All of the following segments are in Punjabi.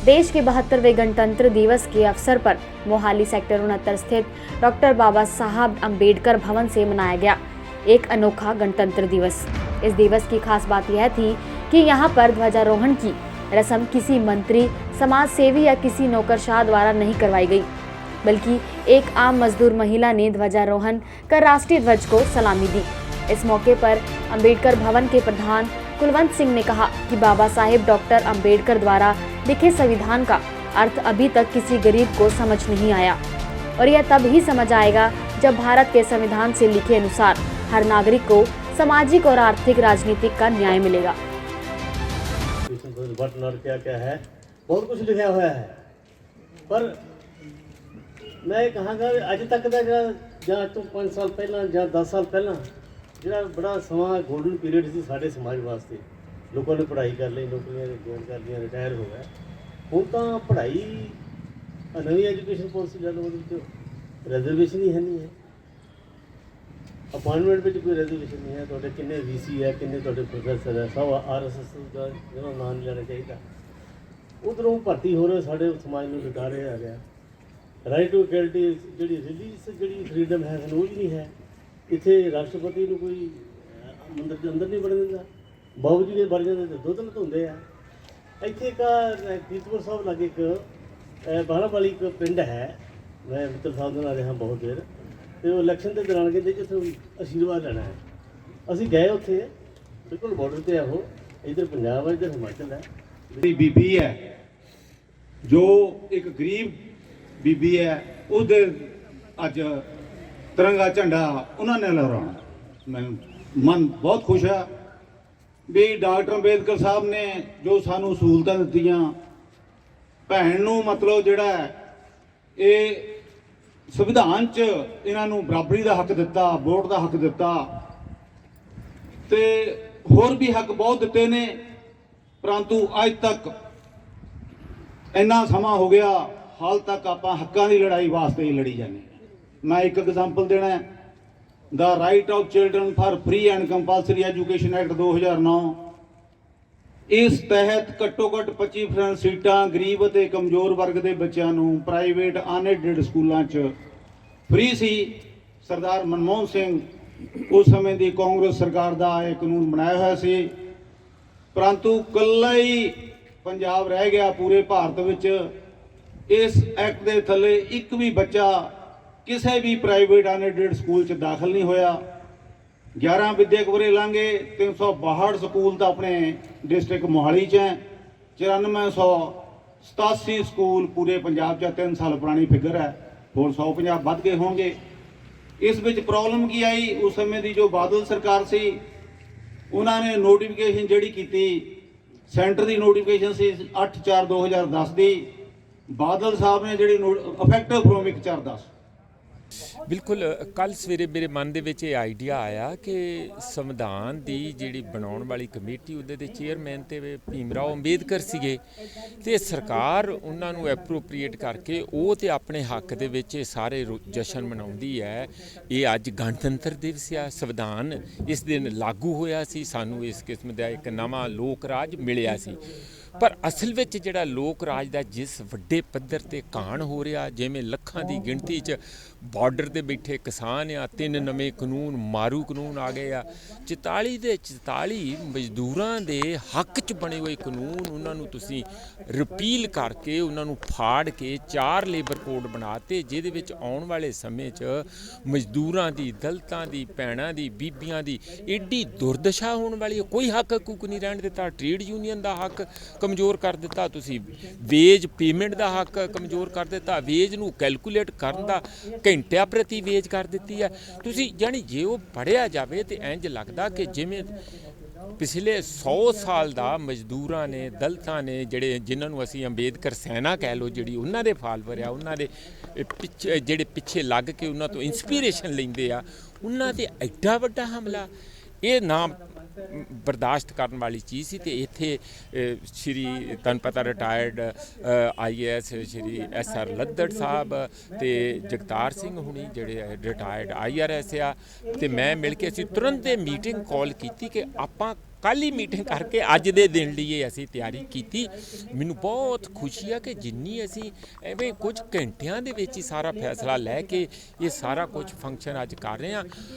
देश के 72वें गणतंत्र दिवस के अवसर पर मोहाली सेक्टर 69 स्थित डॉक्टर बाबा साहब अम्बेडकर भवन से मनाया गया एक अनोखा गणतंत्र दिवस। इस दिवस की खास बात यह थी कि यहाँ पर ध्वजारोहण की रस्म किसी मंत्री, समाज सेवी या किसी नौकरशाह द्वारा नहीं करवाई गई, बल्कि एक आम मजदूर महिला ने ध्वजारोहण कर राष्ट्रीय ध्वज को सलामी दी। इस मौके पर अम्बेडकर भवन के प्रधान कुलवंत सिंह ने कहा कि बाबा साहेब डॉक्टर अम्बेडकर द्वारा लिखे संविधान का अर्थ अभी तक किसी गरीब को समझ नहीं आया और यह तब ही समझ आएगा जब भारत के संविधान से लिखे अनुसार हर नागरिक को सामाजिक और आर्थिक राजनीतिक का न्याय मिलेगा। बटन और क्या क्या है, बहुत कुछ लिखा हुआ है, पर मैं कहांगा अज तक का ਜਾਂ ਤੋਂ 5 साल पहला ਜਾਂ 10 साल पहला ਜਿਹੜਾ बड़ा समा गोल्डन पीरियड ਸੀ ਸਾਡੇ ਸਮਾਜ ਵਾਸਤੇ। ਲੋਕਾਂ ਨੇ ਪੜ੍ਹਾਈ ਕਰ ਲਈ, ਨੌਕਰੀਆਂ ਜੁਆਇਨ ਕਰ ਲਈਆਂ, ਰਿਟਾਇਰ ਹੋ ਗਏ। ਹੁਣ ਤਾਂ ਪੜ੍ਹਾਈ ਨਵੀਂ ਐਜੂਕੇਸ਼ਨ ਪਾਲਿਸੀ ਲੈ ਲਓ, ਉਹਦੇ ਵਿੱਚ ਰਿਜ਼ਰਵੇਸ਼ਨ ਹੀ ਹੈ ਨਹੀਂ ਹੈ। अपॉइंटमेंट में कोई रेजोल्यूशन नहीं है, तो किन्ने VC है, किन्ने तो प्रोफेसर है, सब RSS का जिन्होंने नाम नहीं लेना चाहिए। उधरों भर्ती हो रहे साढ़े समाज में लुटा रहे आ गया। राइट टू इक्वलिटी जी रिलीज जी फ्रीडम है वो भी नहीं है। इतने राष्ट्रपति को कोई मंदिर के अंदर नहीं बढ़ देता, बाबू जी के बढ़ जाते तो दुध लधोंदे आ। इतने का कीरतपुर साहब लागे एक बाहर वाली एक पिंड है, मैं मित्तर साहब के नाल रहा बहुत देर, तो इलैक्शन के दौरान कहते जितों आशीर्वाद लेना है। असीं गए उत्थे, बिल्कुल बॉर्डर पर है, वो इधर पंजाब है, इधर हिमाचल है। बीबी है जो एक गरीब बीबी है, उसदे अज तिरंगा झंडा उन्होंने लहराना। मैं मन बहुत खुश है भी डॉक्टर अंबेडकर साहब ने जो सानू सहूलतां दित्तियां, भैन नूं मतलब जिहड़ा ये संविधान च इन्हां नूं बराबरी का हक दिता, वोट का हक दिता, ते होर भी हक बहुत दिते ने, परंतु अज तक इन्ना समा हो गया, हाल तक आपां हक्कां दी लड़ाई वास्ते ही लड़ी जाने। मैं एक एग्जाम्पल देना है, the right of children for free and compulsory education act 2009, इस तहत घट्टो घट्ट 25% सीटां गरीब ਅਤੇ कमजोर वर्ग के बच्चों ਨੂੰ प्राइवेट अनएडेड स्कूलों फ्री सी। सरदार मनमोहन सिंह उस समय की कांग्रेस सरकार का यह कानून बनाया हुआ सी, परंतु कल्ला ही पंजाब रह गया पूरे भारत विच इस एक्ट के थले एक भी बच्चा किसी भी प्राइवेट अनएडेड स्कूल च दाखिल नहीं होया। 11 विद्यक वरे लांघे, 362 स्कूल तो अपने डिस्ट्रिक्ट मोहाली च हैं, 9487 स्कूल पूरे पंजाब च। 3 साल पुरानी फिगर है, होर 150 वध गए होंगे। इस विच प्रॉब्लम की आई, उस समय की जो बादल सरकार सी उन्होंने नोटिफिकेशन जिहड़ी कीती, सेंटर की नोटिफिकेशन सी 8/4/2010 की, बादल साहब ने जिहड़ी इफेक्टिव फ्रॉम 1/4/10। बिल्कुल कल सवेरे मेरे मन ਦੇ ਵਿੱਚ ਇਹ ਆਈਡੀਆ ਆਇਆ ਕਿ ਸੰਵਿਧਾਨ ਦੀ ਜਿਹੜੀ ਬਣਾਉਣ ਵਾਲੀ ਕਮੇਟੀ ਉਹਦੇ ਦੇ ਚੇਅਰਮੈਨ ਤੇ ਭੀਮਰਾਓ ਅੰਬੇਦਕਰ ਸੀਗੇ, ਤੇ ਸਰਕਾਰ ਉਹਨਾਂ ਨੂੰ ਐਪਰੋਪਰੀਏਟ ਕਰਕੇ ਉਹ ਤੇ ਆਪਣੇ ਹੱਕ ਦੇ ਵਿੱਚ ਸਾਰੇ ਜਸ਼ਨ ਮਨਾਉਂਦੀ ਹੈ। ਇਹ ਅੱਜ ਗਣਤੰਤਰ ਦਿਵਸ ਆ, ਸੰਵਿਧਾਨ ਇਸ ਦਿਨ ਲਾਗੂ ਹੋਇਆ ਸੀ, ਸਾਨੂੰ ਇਸ ਕਿਸਮ ਦਾ ਇੱਕ ਨਵਾਂ ਲੋਕ ਰਾਜ ਮਿਲਿਆ ਸੀ। पर असल ਵਿੱਚ ਜਿਹੜਾ ਲੋਕ ਰਾਜ ਦਾ ਜਿਸ ਵੱਡੇ ਪੱਧਰ ਤੇ ਕਾਣ ਹੋ ਰਿਹਾ, ਜਿਵੇਂ ਲੱਖਾਂ ਦੀ ਗਿਣਤੀ 'ਚ ਬਾਰਡਰ ਤੇ ਬੈਠੇ ਕਿਸਾਨ ਆ, 3 ਨਵੇਂ ਕਾਨੂੰਨ ਮਾਰੂ ਕਾਨੂੰਨ ਆ ਗਏ ਆ, 44 ਦੇ 44 ਮਜ਼ਦੂਰਾਂ ਦੇ ਹੱਕ 'ਚ ਬਣੇ ਹੋਏ ਕਾਨੂੰਨ ਉਹਨਾਂ ਨੂੰ ਤੁਸੀਂ ਰਿਪੀਲ ਕਰਕੇ ਉਹਨਾਂ ਨੂੰ ਫਾੜ ਕੇ 4 ਲੇਬਰ ਕੋਡ ਬਣਾਤੇ, ਜਿਹਦੇ ਵਿੱਚ ਆਉਣ ਵਾਲੇ ਸਮੇਂ 'ਚ ਮਜ਼ਦੂਰਾਂ ਦੀ, ਦਲਿਤਾਂ ਦੀ, ਭੈਣਾਂ ਦੀ, ਬੀਬੀਆਂ ਦੀ ਏਡੀ ਦੁਰਦਸ਼ਾ ਹੋਣ ਵਾਲੀ ਹੈ। ਕੋਈ ਹੱਕ ਹਕੂਕ ਨਹੀਂ ਰਹਿਣ ਦਿੱਤਾ। ਟ੍ਰੇਡ ਯੂਨੀਅਨ ਦਾ ਹੱਕ कमज़ोर कर दिता, तुसी वेज पेमेंट का हक कमज़ोर कर दिता, वेज नूं कैलकुलेट करन दा घंटिया प्रति वेज कर दी है। तुसी यानी जे वो पढ़िया जाए तो इंज लगता कि जिमें पिछले 100 साल का मजदूरां ने, दलितां ने, जिहड़े जिन्होंने असीं अंबेदकर सेना कह लो, जिहड़ी उन्हां दे फालोवर आ, उन्हां दे पिछे जिहड़े पिछे लग के उन्हां तो इंस्पीरेशन लैंदे आ, उन्हां ते एड्डा वड्डा हमला। ये ना ਬਰਦਾਸ਼ਤ ਕਰਨ ਵਾਲੀ ਚੀਜ਼ ਸੀ। ਤੇ ਇੱਥੇ ਸ਼੍ਰੀ ਤੁਹਾਨੂੰ ਪਤਾ ਰਿਟਾਇਰਡ IAS ਸ਼੍ਰੀ SR ਲੱਦੜ ਸਾਹਿਬ ਤੇ ਜਗਤਾਰ ਸਿੰਘ ਹੁਣੀ ਜਿਹੜੇ ਰਿਟਾਇਰਡ IRS ਆ, ਤੇ ਮੈਂ ਮਿਲ ਕੇ ਅਸੀਂ ਤੁਰੰਤ ਇਹ ਮੀਟਿੰਗ ਕਾਲ ਕੀਤੀ ਕਿ ਆਪਾਂ ਕੱਲ੍ਹ ਹੀ ਮੀਟਿੰਗ ਕਰਕੇ ਅੱਜ ਦੇ ਦਿਨ ਲਈ ਅਸੀਂ ਤਿਆਰੀ ਕੀਤੀ। ਮੈਨੂੰ ਬਹੁਤ ਖੁਸ਼ੀ ਆ ਕਿ ਜਿੰਨੀ ਅਸੀਂ ਐਵੇਂ ਕੁਝ ਘੰਟਿਆਂ ਦੇ ਵਿੱਚ ਹੀ ਸਾਰਾ ਫੈਸਲਾ ਲੈ ਕੇ ਇਹ ਸਾਰਾ ਕੁਝ ਫੰਕਸ਼ਨ ਅੱਜ ਕਰ ਰਹੇ ਹਾਂ।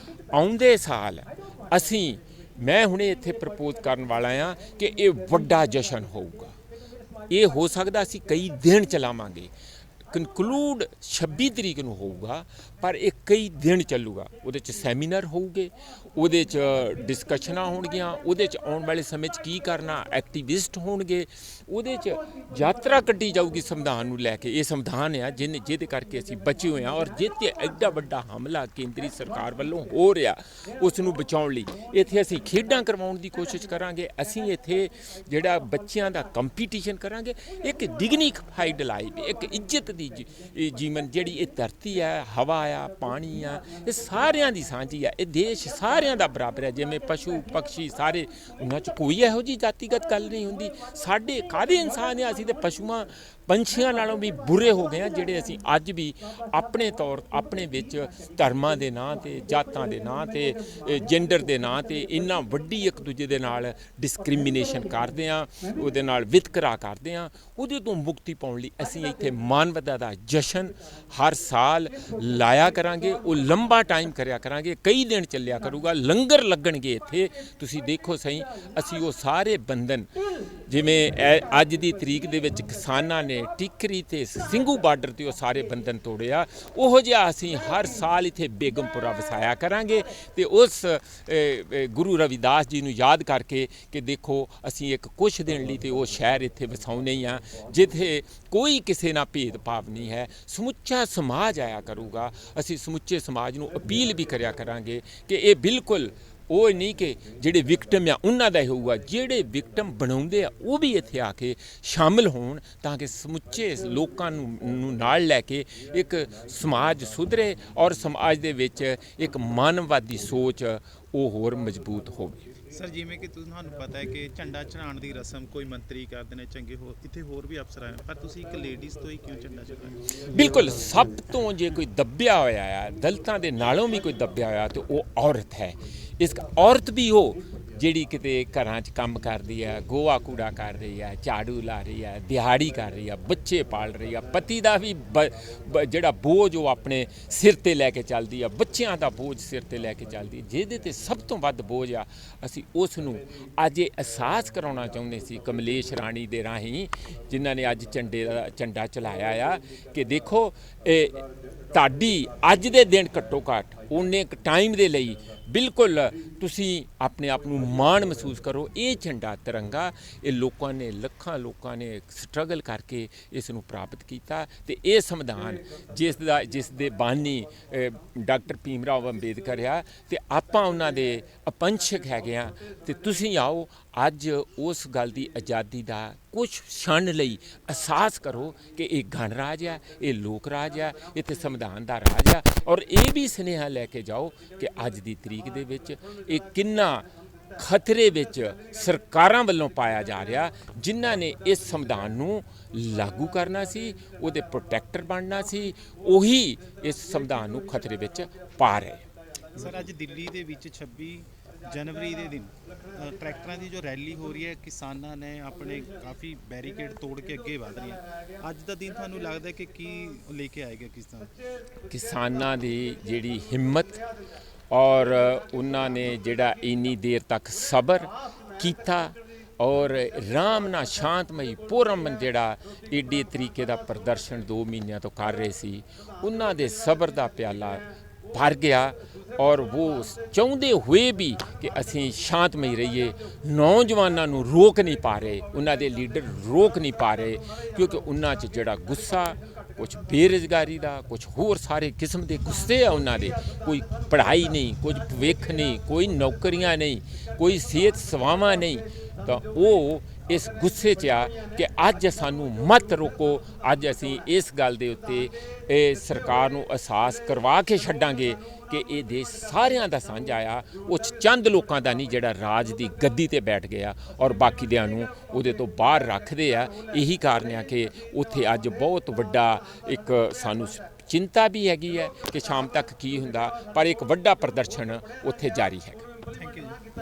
ਆਉਂਦੇ ਸਾਲ ਮੈਂ ਹੁਣੇ ਇੱਥੇ ਪ੍ਰਪੋਜ਼ ਕਰਨ ਵਾਲਾ ਹਾਂ ਕਿ ਇਹ ਵੱਡਾ ਜਸ਼ਨ ਹੋਊਗਾ। ਇਹ ਹੋ ਸਕਦਾ ਅਸੀਂ ਕਈ ਦਿਨ ਚਲਾਵਾਂਗੇ, ਕਨਕਲੂਡ 26 ਤਰੀਕ ਨੂੰ ਹੋਊਗਾ, ਪਰ ਇਹ ਕਈ ਦਿਨ ਚੱਲੂਗਾ। ਉਹਦੇ 'ਚ ਸੈਮੀਨਾਰ ਹੋਊਗੇ, ਉਹਦੇ 'ਚ ਡਿਸਕਸ਼ਨਾਂ ਹੋਣਗੀਆਂ, ਉਹਦੇ 'ਚ ਆਉਣ ਵਾਲੇ ਸਮੇਂ 'ਚ ਕੀ ਕਰਨਾ, ਐਕਟੀਵਿਸਟ ਹੋਣਗੇ, ਉਹਦੇ 'ਚ ਯਾਤਰਾ ਕੱਢੀ ਜਾਊਗੀ ਸੰਵਿਧਾਨ ਨੂੰ ਲੈ ਕੇ। ਇਹ ਸੰਵਿਧਾਨ ਆ ਜਿਹਦੇ ਕਰਕੇ ਅਸੀਂ ਬਚੇ ਹੋਏ ਹਾਂ, ਔਰ ਜਿੱਥੇ ਐਡਾ ਵੱਡਾ ਹਮਲਾ ਕੇਂਦਰੀ ਸਰਕਾਰ ਵੱਲੋਂ ਹੋ ਰਿਹਾ ਉਸ ਨੂੰ ਬਚਾਉਣ ਲਈ ਇੱਥੇ ਅਸੀਂ ਖੇਡਾਂ ਕਰਵਾਉਣ ਦੀ ਕੋਸ਼ਿਸ਼ ਕਰਾਂਗੇ। ਅਸੀਂ ਇੱਥੇ ਜਿਹੜਾ ਬੱਚਿਆਂ ਦਾ ਕੰਪੀਟੀਸ਼ਨ ਕਰਾਂਗੇ, ਇੱਕ ਡਿਗਨੀਫਾਈਡ ਲਾਈਫ, ਇੱਕ ਇੱਜ਼ਤ ਦੀ ਜੀਵਨ ਜਿਹੜੀ ਇਹ ਧਰਤੀ ਹੈ, ਹਵਾ ਆ, ਪਾਣੀ ਆ, ਇਹ ਸਾਰਿਆਂ ਦੀ ਸਾਂਝੀ ਆ। ਇਹ ਦੇਸ਼ ਸਾਰਿਆਂ ਦਾ ਬਰਾਬਰ ਹੈ। ਜਿਵੇਂ ਪਸ਼ੂ ਪਕਸ਼ੀ ਸਾਰੇ, ਉਹਨਾਂ 'ਚ ਕੋਈ ਇਹੋ ਜਿਹੀ ਜਾਤੀਗਤ ਗੱਲ ਨਹੀਂ ਹੁੰਦੀ। ਸਾਡੇ ਕਾਹਦੇ ਇਨਸਾਨ ਆ, ਅਸੀਂ ਤੇ ਪਸ਼ੂਆਂ ਪੰਛੀਆਂ ਨਾਲੋਂ ਵੀ ਬੁਰੇ ਹੋ ਗਏ ਆ, ਜਿਹੜੇ ਅਸੀਂ ਅੱਜ ਵੀ ਆਪਣੇ ਵਿੱਚ ਧਰਮਾਂ ਦੇ ਨਾਂ 'ਤੇ, ਜਾਤਾਂ ਦੇ ਨਾਂ 'ਤੇ, ਜੈਂਡਰ ਦੇ ਨਾਂ 'ਤੇ ਇੰਨਾ ਵੱਡੀ ਇੱਕ ਦੂਜੇ ਦੇ ਨਾਲ ਡਿਸਕ੍ਰਿਮੀਨੇਸ਼ਨ ਕਰਦੇ ਆ, ਉਹਦੇ ਨਾਲ ਵਿਤਕਰਾ ਕਰਦੇ ਆ। ਉਹਦੇ ਤੋਂ ਮੁਕਤੀ ਪਾਉਣ ਲਈ ਅਸੀਂ ਇੱਥੇ ਮਾਨਵਤਾ ਦਾ ਜਸ਼ਨ ਹਰ ਸਾਲ ਲਾਇਆ ਕਰਾਂਗੇ। ਉਹ ਲੰਬਾ ਟਾਈਮ ਕਰਿਆ ਕਰਾਂਗੇ, ਕਈ ਦਿਨ ਚੱਲਿਆ ਕਰੂਗਾ, ਲੰਗਰ ਲੱਗਣਗੇ ਇੱਥੇ। ਤੁਸੀਂ ਦੇਖੋ ਸਹੀ, ਅਸੀਂ ਉਹ ਸਾਰੇ ਬੰਧਨ, ਜਿਵੇਂ ਅੱਜ ਦੀ ਤਰੀਕ ਦੇ ਵਿੱਚ ਕਿਸਾਨਾਂ ਨੇ ਟਿੱਕਰੀ ਤੇ ਸਿੰਘੂ ਬਾਰਡਰ ਤੇ ਉਹ ਸਾਰੇ ਬੰਧਨ ਤੋੜਿਆ, ਉਹੋ ਜਿਹਾ ਅਸੀਂ ਹਰ ਸਾਲ ਇੱਥੇ ਬੇਗਮਪੁਰਾ ਵਸਾਇਆ ਕਰਾਂਗੇ। ਤੇ ਉਸ ਗੁਰੂ ਰਵਿਦਾਸ ਜੀ ਨੂੰ ਯਾਦ ਕਰਕੇ ਕਿ ਦੇਖੋ ਅਸੀਂ ਇੱਕ ਕੁਛ ਦਿਨ ਲਈ ਤੇ ਉਹ ਸ਼ਹਿਰ ਇੱਥੇ ਵਸਾਉਣੇ ਹੀ ਆ, ਜਿੱਥੇ ਕੋਈ ਕਿਸੇ ਨਾਲ ਭੇਦਭਾਵ ਨਹੀਂ ਹੈ। ਸਮੁੱਚਾ ਸਮਾਜ ਆਇਆ ਕਰੂਗਾ। ਅਸੀਂ ਸਮੁੱਚੇ ਸਮਾਜ ਨੂੰ ਅਪੀਲ ਵੀ ਕਰਿਆ ਕਰਾਂਗੇ ਕਿ ਇਹ ਬਿਲਕੁਲ ਉਹ ਨਹੀਂ ਕਿ ਜਿਹੜੇ ਵਿਕਟਮ ਆ ਉਹਨਾਂ ਦਾ ਹੀ ਹੋਊਗਾ, ਜਿਹੜੇ ਵਿਕਟਮ ਬਣਾਉਂਦੇ ਆ ਉਹ ਵੀ ਇੱਥੇ ਆ ਕੇ ਸ਼ਾਮਿਲ ਹੋਣ, ਤਾਂ ਕਿ ਸਮੁੱਚੇ ਲੋਕਾਂ ਨੂੰ ਨਾਲ ਲੈ ਕੇ ਇੱਕ ਸਮਾਜ ਸੁਧਰੇ ਔਰ ਸਮਾਜ ਦੇ ਵਿੱਚ ਇੱਕ ਮਾਨਵਵਾਦੀ ਸੋਚ ਉਹ ਹੋਰ ਮਜ਼ਬੂਤ ਹੋਵੇ। ਸਰ, ਜਿਵੇਂ ਕਿ ਤੁਹਾਨੂੰ ਪਤਾ ਹੈ ਕਿ ਝੰਡਾ ਚੜਾਉਣ ਦੀ ਰਸਮ ਕੋਈ ਮੰਤਰੀ ਕਰਦੇ ਨੇ, ਚੰਗੇ ਇੱਥੇ ਹੋਰ ਵੀ ਅਫਸਰ ਆਏ, ਪਰ ਤੁਸੀਂ ਇੱਕ ਲੇਡੀਜ਼ ਤੋਂ ਹੀ ਕਿਉਂ ਝੰਡਾ ਚੜਾਇਆ? ਬਿਲਕੁਲ, ਸਭ ਤੋਂ ਜੇ ਕੋਈ ਦੱਬਿਆ ਹੋਇਆ ਆ, ਦਲਿਤਾਂ ਦੇ ਨਾਲੋਂ ਵੀ ਕੋਈ ਦੱਬਿਆ ਹੋਇਆ ਤੇ ਉਹ ਔਰਤ ਹੈ। ਇਸ ਔਰਤ ਵੀ ਉਹ ਜਿਹੜੀ ਕਿਤੇ ਘਰਾਂ 'ਚ ਕੰਮ ਕਰਦੀ ਹੈ, ਗੋਹਾ ਕੂੜਾ ਕਰ ਰਹੀ ਹੈ, ਝਾੜੂ ਲਾ ਰਹੀ ਹੈ, ਦਿਹਾੜੀ ਕਰ ਰਹੀ ਹੈ, ਬੱਚੇ ਪਾਲ ਰਹੀ ਹੈ, ਪਤੀ ਦਾ ਵੀ ਜਿਹੜਾ ਬੋਝ ਉਹ ਆਪਣੇ ਸਿਰ 'ਤੇ ਲੈ ਕੇ ਚੱਲਦੀ ਆ, ਬੱਚਿਆਂ ਦਾ ਬੋਝ ਸਿਰ 'ਤੇ ਲੈ ਕੇ ਚੱਲਦੀ। ਜਿਹਦੇ 'ਤੇ ਸਭ ਤੋਂ ਵੱਧ ਬੋਝ ਆ, ਅਸੀਂ ਉਸ ਨੂੰ ਅੱਜ ਇਹ ਅਹਿਸਾਸ ਕਰਾਉਣਾ ਚਾਹੁੰਦੇ ਸੀ ਕਮਲੇਸ਼ ਰਾਣੀ ਦੇ ਰਾਹੀਂ, ਜਿਨ੍ਹਾਂ ਨੇ ਅੱਜ ਝੰਡਾ ਚਲਾਇਆ ਆ, ਕਿ ਦੇਖੋ ਤੁਹਾਡੀ ਅੱਜ ਦੇ ਦਿਨ ਘੱਟੋ ਘੱਟ ਉਨੇ ਕੁ ਟਾਈਮ ਦੇ ਲਈ ਬਿਲਕੁਲ ਤੁਸੀਂ ਆਪਣੇ ਆਪ ਨੂੰ ਮਾਣ ਮਹਿਸੂਸ ਕਰੋ। ਇਹ ਝੰਡਾ ਤਿਰੰਗਾ, ਇਹ ਲੋਕਾਂ ਨੇ, ਲੱਖਾਂ ਲੋਕਾਂ ਨੇ ਸਟਰਗਲ ਕਰਕੇ ਇਸ ਨੂੰ ਪ੍ਰਾਪਤ ਕੀਤਾ। ਤੇ ਇਹ ਸੰਵਿਧਾਨ ਜਿਸ ਦੇ ਬਾਨੀ ਡਾਕਟਰ ਭੀਮ ਰਾਓ ਅੰਬੇਦਕਰ ਆ, ਤੇ ਆਪਾਂ ਉਹਨਾਂ ਦੇ ਅਪੰਛਕ ਹੈਗੇ ਆ। ਤੇ ਤੁਸੀਂ ਆਓ ਅੱਜ ਉਸ ਗੱਲ ਦੀ ਆਜ਼ਾਦੀ ਦਾ ਕੁਛ ਛਣ ਲਈ ਅਹਿਸਾਸ ਕਰੋ ਕਿ ਇਹ ਗਣਰਾਜ ਆ, ਇਹ ਲੋਕ ਰਾਜ ਆ, ਇੱਥੇ ਸੰਵਿਧਾਨ ਦਾ ਰਾਜ ਆ। ਔਰ ਇਹ ਵੀ ਸੁਨੇਹਾ ਲੈ ਕੇ ਜਾਓ ਕਿ ਅੱਜ ਦੀ ਤਰੀਕ ਦੇ ਵਿੱਚ ਇਹ ਕਿੰਨਾ ਖਤਰੇ ਵਿੱਚ ਸਰਕਾਰਾਂ ਵੱਲੋਂ ਪਾਇਆ ਜਾ ਰਿਹਾ, ਜਿਨ੍ਹਾਂ ਨੇ ਇਸ ਸੰਵਿਧਾਨ ਨੂੰ ਲਾਗੂ ਕਰਨਾ ਸੀ, ਉਹਦੇ ਪ੍ਰੋਟੈਕਟਰ ਬਣਨਾ ਸੀ, ਉਹੀ ਇਸ ਸੰਵਿਧਾਨ ਨੂੰ ਖਤਰੇ ਵਿੱਚ ਪਾ ਰਹੇ। ਸਰ, ਅੱਜ ਦਿੱਲੀ ਦੇ ਵਿੱਚ 26 ਜਨਵਰੀ ਦੇ ਦਿਨ ਟਰੈਕਟਰਾਂ ਦੀ ਜੋ ਰੈਲੀ ਹੋ ਰਹੀ ਹੈ, ਕਿਸਾਨਾਂ ਨੇ ਆਪਣੇ ਕਾਫੀ ਬੈਰੀਕੇਡ ਤੋੜ ਕੇ ਅੱਗੇ ਵਧ ਰਹੇ ਹਨ। ਅੱਜ ਦਾ ਦਿਨ ਤੁਹਾਨੂੰ ਲੱਗਦਾ ਕਿ ਕੀ ਲੈ ਕੇ ਆਏਗਾ ਕਿਸਾਨਾਂ ਦੀ ਜਿਹੜੀ ਹਿੰਮਤ ਔਰ ਉਹਨਾਂ ਨੇ ਜਿਹੜਾ ਇੰਨੀ ਦੇਰ ਤੱਕ ਸਬਰ ਕੀਤਾ ਔਰ ਆਰਾਮ ਨਾਲ ਸ਼ਾਂਤਮਈ ਪੁਰਅਮਨ ਜਿਹੜਾ ਏਡੇ ਤਰੀਕੇ ਦਾ ਪ੍ਰਦਰਸ਼ਨ 2 ਮਹੀਨਿਆਂ ਤੋਂ ਕਰ ਰਹੇ ਸੀ, ਉਹਨਾਂ ਦੇ ਸਬਰ ਦਾ ਪਿਆਲਾ ਭਰ ਗਿਆ। ਔਰ ਉਹ ਚਾਹੁੰਦੇ ਹੋਏ ਵੀ ਕਿ ਅਸੀਂ ਸ਼ਾਂਤਮਈ ਰਹੀਏ, ਨੌਜਵਾਨਾਂ ਨੂੰ ਰੋਕ ਨਹੀਂ ਪਾ ਰਹੇ, ਉਹਨਾਂ ਦੇ ਲੀਡਰ ਰੋਕ ਨਹੀਂ ਪਾ ਰਹੇ, ਕਿਉਂਕਿ ਉਹਨਾਂ 'ਚ ਜਿਹੜਾ ਗੁੱਸਾ, ਕੁਛ ਬੇਰੁਜ਼ਗਾਰੀ ਦਾ, ਕੁਛ ਹੋਰ ਸਾਰੇ ਕਿਸਮ ਦੇ ਗੁੱਸੇ ਆ ਉਹਨਾਂ ਦੇ। ਕੋਈ ਪੜ੍ਹਾਈ ਨਹੀਂ, ਕੁਝ ਭਵਿੱਖ ਨਹੀਂ, ਕੋਈ ਨੌਕਰੀਆਂ ਨਹੀਂ, ਕੋਈ ਸਿਹਤ ਸੇਵਾਵਾਂ ਨਹੀਂ। ਤਾਂ ਉਹ ਇਸ ਗੁੱਸੇ 'ਚ ਆ ਕਿ ਅੱਜ ਸਾਨੂੰ ਮਤ ਰੋਕੋ, ਅੱਜ ਅਸੀਂ ਇਸ ਗੱਲ ਦੇ ਉੱਤੇ ਇਹ ਸਰਕਾਰ ਨੂੰ ਅਹਿਸਾਸ ਕਰਵਾ ਕੇ ਛੱਡਾਂਗੇ ਕਿ ਇਹ ਦੇਸ਼ ਸਾਰਿਆਂ ਦਾ ਸਾਂਝਾ ਆ, ਉਹ 'ਚ ਚੰਦ ਲੋਕਾਂ ਦਾ ਨਹੀਂ ਜਿਹੜਾ ਰਾਜ ਦੀ ਗੱਦੀ ਤੇ ਬੈਠ ਗਿਆ ਔਰ ਬਾਕੀ ਦਿਆਂ ਨੂੰ ਉਹਦੇ ਤੋਂ ਬਾਹਰ ਰੱਖਦੇ ਆ। ਇਹੀ ਕਾਰਨ ਆ ਕਿ ਉੱਥੇ ਅੱਜ ਬਹੁਤ ਵੱਡਾ ਇੱਕ ਸਾਨੂੰ ਚਿੰਤਾ ਵੀ ਹੈਗੀ ਹੈ ਕਿ ਸ਼ਾਮ ਤੱਕ ਕੀ ਹੁੰਦਾ, ਪਰ ਇੱਕ ਵੱਡਾ ਪ੍ਰਦਰਸ਼ਨ ਉੱਥੇ ਜਾਰੀ ਹੈਗਾ। ਥੈਂਕ ਯੂ ਜੀ।